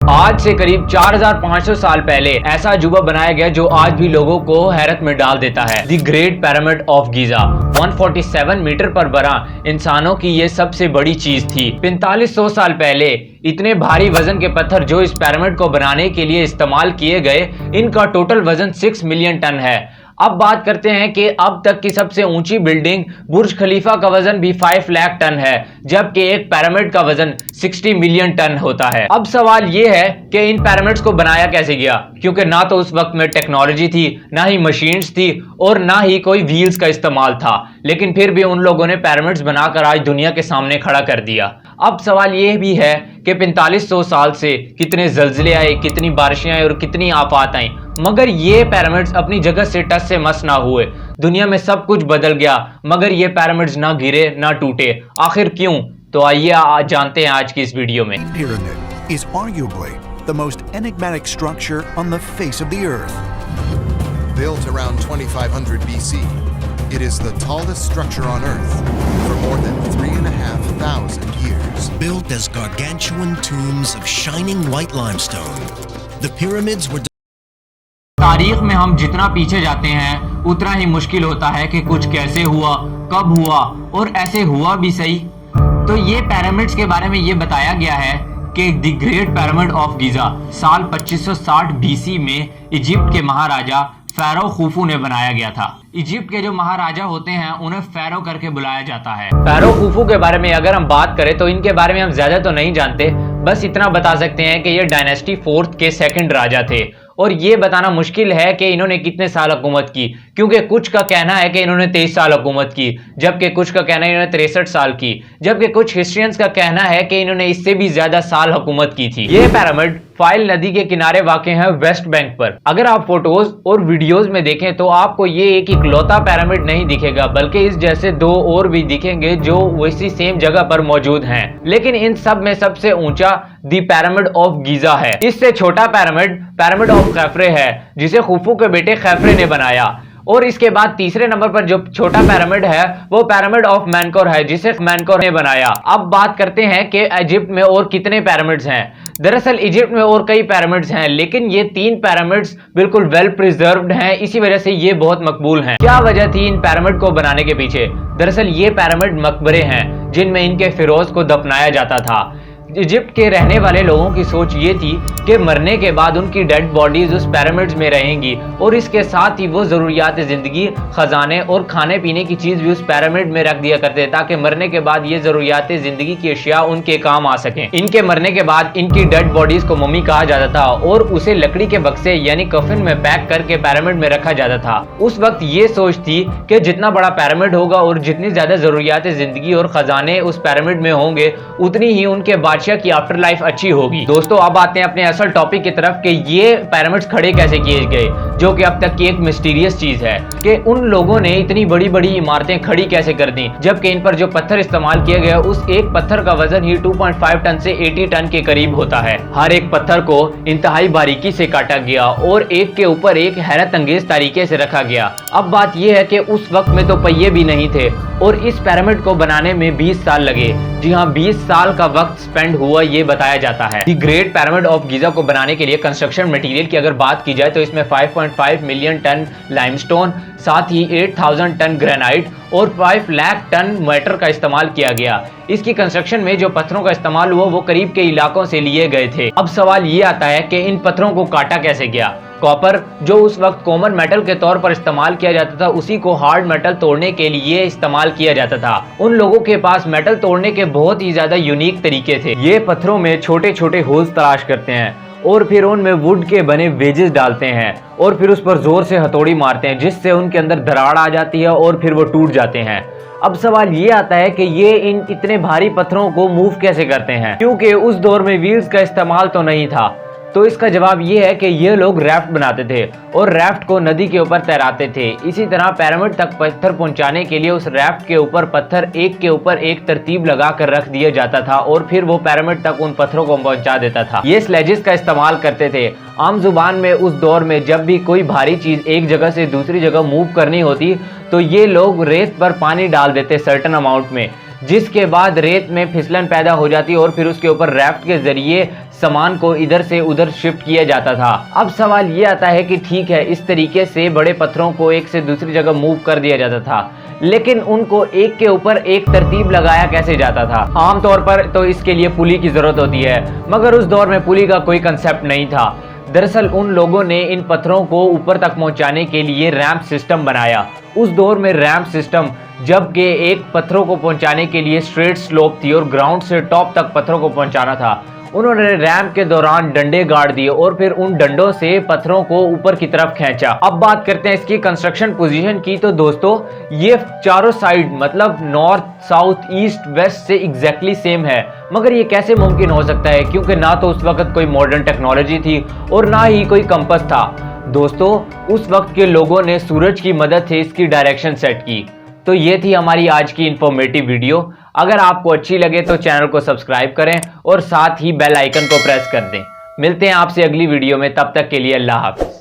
आज से करीब 4500 साल पहले ऐसा अजूबा बनाया गया जो आज भी लोगों को हैरत में डाल देता है। The great pyramid of Giza 147 metre पर बना इंसानों की ये सबसे बड़ी चीज थी। 4500 साल पहले इतने भारी वजन के पत्थर जो इस पिरामिड को बनाने के लिए इस्तेमाल किए गए, इनका टोटल वजन 6 मिलियन टन है। अब बात करते हैं कि अब तक की सबसे ऊंची बिल्डिंग बुर्ज खलीफा का वजन भी 5 लाख टन है, जबकि एक पिरामिड का वजन 60 मिलियन टन होता है। अब सवाल यह है कि इन पिरामिड्स को बनाया कैसे गया, क्योंकि ना तो उस वक्त में टेक्नोलॉजी थी, ना ही मशीन्स थी और ना ही कोई व्हील्स का इस्तेमाल था, लेकिन फिर भी उन लोगों ने पिरामिड्स बनाकर आज दुनिया के सामने खड़ा कर दिया। अब सवाल यह भी है कि 4500 साल से कितने जल्जले आए, कितनी बारिशें आई और कितनी आफात आई, मगर ये पिरामिड्स अपनी जगह से टस से मस ना हुए। दुनिया में सब कुछ बदल गया मगर ये पिरामिड्स ना गिरे ना टूटे। आखिर क्यों? तो आइए आज जानते हैं आज की इस वीडियो में। Pyramid is arguably the most enigmatic structure on the face of the earth. Built around 2500 BC, it is the tallest structure on Earth for more than 3,500 years. Built as gargantuan tombs of shining white limestone, the pyramids were तारीख में हम जितना पीछे जाते हैं उतना ही मुश्किल होता है कि कुछ कैसे हुआ, कब हुआ और ऐसे हुआ भी सही। तो ये पिरामिड्स के बारे में ये बताया गया है कि the great pyramid of Giza साल 2560 बीसी में इजिप्ट के महाराजा फैरो खुफू ने बनाया गया था। इजिप्ट के जो महाराजा होते हैं उन्हें फैरो करके बुलाया जाता है। फैरो खुफू के बारे में अगर हम बात करें तो इनके बारे में हम ज्यादा तो नहीं जानते, बस इतना बता सकते हैं कि ये डायनेस्टी 4th के सेकंड राजा थे। और ये बताना मुश्किल है कि इन्होंने कितने साल हुकूमत की, क्योंकि कुछ का कहना है कि इन्होंने 23 साल हुकूमत की, जबकि कुछ का कहना है इन्होंने 63 साल की, जबकि कुछ हिस्ट्रियंस का कहना है कि इन्होंने इससे भी ज्यादा साल हुकूमत की थी। ये पिरामिड फाइल नदी के किनारे वाक़ है वेस्ट बैंक पर। अगर आप फोटोज और वीडियोज में देखें तो आपको ये एक इकलौता पिरामिड नहीं दिखेगा, बल्कि इस जैसे 2 और भी दिखेंगे जो वैसी सेम जगह पर मौजूद हैं। लेकिन इन सब में सबसे ऊंचा दी पिरामिड ऑफ गीजा है। इससे छोटा पिरामिड पिरामिड ऑफ खैफरे है, जिसे खुफू के बेटे खैफरे ने बनाया। और इसके बाद तीसरे नंबर पर जो छोटा पिरामिड है वो पिरामिड ऑफ मेनकोर है, जिसे मेनकोर ने बनाया। अब बात करते हैं कि इजिप्ट में और कितने पिरामिड्स हैं। दरअसल इजिप्ट में और कई पिरामिड्स हैं, लेकिन ये 3 पिरामिड्स बिल्कुल वेल प्रिजर्व्ड हैं, इसी वजह से ये बहुत मकबूल हैं। क्या वजह थी इन पिरामिड को बनाने के पीछे? दरअसल ये पिरामिड मकबरे हैं जिनमें इनके फिरोज को दफनाया जाता था। इजिप्ट के रहने वाले लोगों की सोच ये थी कि मरने के बाद उनकी डेड बॉडीज उस पिरामिड्स में रहेंगी और इसके साथ ही वो ज़रूरियात ज़िंदगी, ख़जाने और खाने पीने की चीज़ भी उस पिरामिड में रख दिया करते, ताकि मरने के बाद ये ज़रूरियात ज़िंदगी की अशिया उनके काम आ सकें। इनके मरने के बाद इनकी डेड बॉडीज़ को मम्मी कहा जाता था और उसे लकड़ी के बक्से यानी कफन में पैक करके पिरामिड में रखा जाता था। उस वक्त ये सोच थी कि जितना बड़ा पिरामिड होगा और जितनी ज़्यादा ज़रूरियात ज़िंदगी और ख़जाने उस पिरामिड में होंगे, उतनी ही उनके बादशाह की आफ्टर लाइफ अच्छी होगी। दोस्तों अब आते हैं अपने असल टॉपिक की तरफ कि ये पिरामिड्स खड़े कैसे किए गए, जो कि अब तक की एक मिस्टीरियस चीज है कि उन लोगों ने इतनी बड़ी बड़ी इमारतें खड़ी कैसे कर दी, जबकि इन पर जो पत्थर इस्तेमाल किया गया उस एक पत्थर का वजन ही 2.5 टन से 80 टन के करीब होता है। हर एक पत्थर को इंतहाई बारीकी से काटा गया और एक के ऊपर एक हैरत अंगेज तरीके से रखा गया। अब बात यह है कि उस वक्त में तो पहिए भी नहीं थे और इस पिरामिड को बनाने में 20 साल लगे। जी हाँ, 20 साल का वक्त स्पेंड हुआ ये बताया जाता है। The great pyramid of Giza को बनाने के लिए कंस्ट्रक्शन मटेरियल की अगर बात की जाए तो इसमें 5.5 मिलियन टन लाइमस्टोन, साथ ही 8000 टन ग्रेनाइट और 5 लाख टन मेटल का इस्तेमाल किया गया। इसकी कंस्ट्रक्शन में जो पत्थरों का इस्तेमाल हुआ वो करीब के इलाकों से लिए गए थे। अब सवाल ये आता है कि इन पत्थरों को काटा कैसे गया। कॉपर जो उस वक्त कॉमन मेटल के तौर पर इस्तेमाल किया जाता था, उसी को हार्ड मेटल तोड़ने के लिए इस्तेमाल किया जाता था। उन लोगों के पास मेटल तोड़ने के बहुत ही ज्यादा यूनिक तरीके थे। ये पत्थरों में छोटे छोटे होल्स तलाश करते हैं और फिर उनमें वुड के बने वेजेस डालते हैं और फिर उस पर जोर से हथौड़ी मारते हैं, जिससे उनके अंदर दरार आ जाती है और फिर वो टूट जाते हैं। अब सवाल ये आता है कि ये इन इतने भारी पत्थरों को मूव कैसे करते हैं, क्योंकि उस दौर में व्हील्स का इस्तेमाल तो नहीं था। तो इसका जवाब ये है कि ये लोग राफ्ट बनाते थे और राफ्ट को नदी के ऊपर तैराते थे। इसी तरह पिरामिड तक पत्थर पहुंचाने के लिए उस राफ्ट के ऊपर पत्थर एक के ऊपर एक तरतीब लगा कर रख दिया जाता था और फिर वो पिरामिड तक उन पत्थरों को पहुंचा देता था। ये स्लेजेस का इस्तेमाल करते थे। आम जुबान में उस दौर में जब भी कोई भारी चीज एक जगह से दूसरी जगह मूव करनी होती तो ये लोग रेत पर पानी डाल देते सर्टेन अमाउंट में, जिसके बाद रेत में फिसलन पैदा हो जाती और फिर उसके ऊपर राफ्ट के जरिए सामान को इधर से उधर शिफ्ट किया जाता था। अब सवाल ये आता है कि ठीक है, इस तरीके से बड़े पत्थरों को एक से दूसरी जगह मूव कर दिया जाता था, लेकिन उनको एक के ऊपर एक तरतीब लगाया कैसे जाता था? आमतौर पर तो इसके लिए पुली की जरूरत होती है, मगर उस दौर में पुली का कोई कंसेप्ट नहीं था। दरअसल उन लोगों ने इन पत्थरों को ऊपर तक पहुंचाने के लिए रैंप सिस्टम बनाया। उस दौर में रैंप सिस्टम, जबकि एक पत्थरों को पहुंचाने के लिए स्ट्रेट स्लोप थी और ग्राउंड से टॉप तक पत्थरों को पहुंचाना था, उन्होंने रैंप के दौरान डंडे गाड़ दिए और फिर उन डंडों से पत्थरों को ऊपर की तरफ खींचा। अब बात करते हैं इसकी कंस्ट्रक्शन पोजीशन की। तो दोस्तों, ये चारों साइड मतलब नॉर्थ, साउथ, ईस्ट, वेस्ट से एग्जैक्टली सेम है। मगर ये कैसे मुमकिन हो सकता है? क्योंकि ना तो उस वक्त कोई मॉडर्न टेक्नोलॉजी थी और ना ही कोई कंपास था। दोस्तों, उस वक्त के लोगों ने सूरज की मदद से इसकी डायरेक्शन सेट की। तो ये थी हमारी आज की इंफॉर्मेटिव वीडियो। अगर आपको अच्छी लगे तो चैनल को सब्सक्राइब करें और साथ ही बेल आइकन को प्रेस कर दें। मिलते हैं आपसे अगली वीडियो में, तब तक के लिए अल्लाह हाफिज।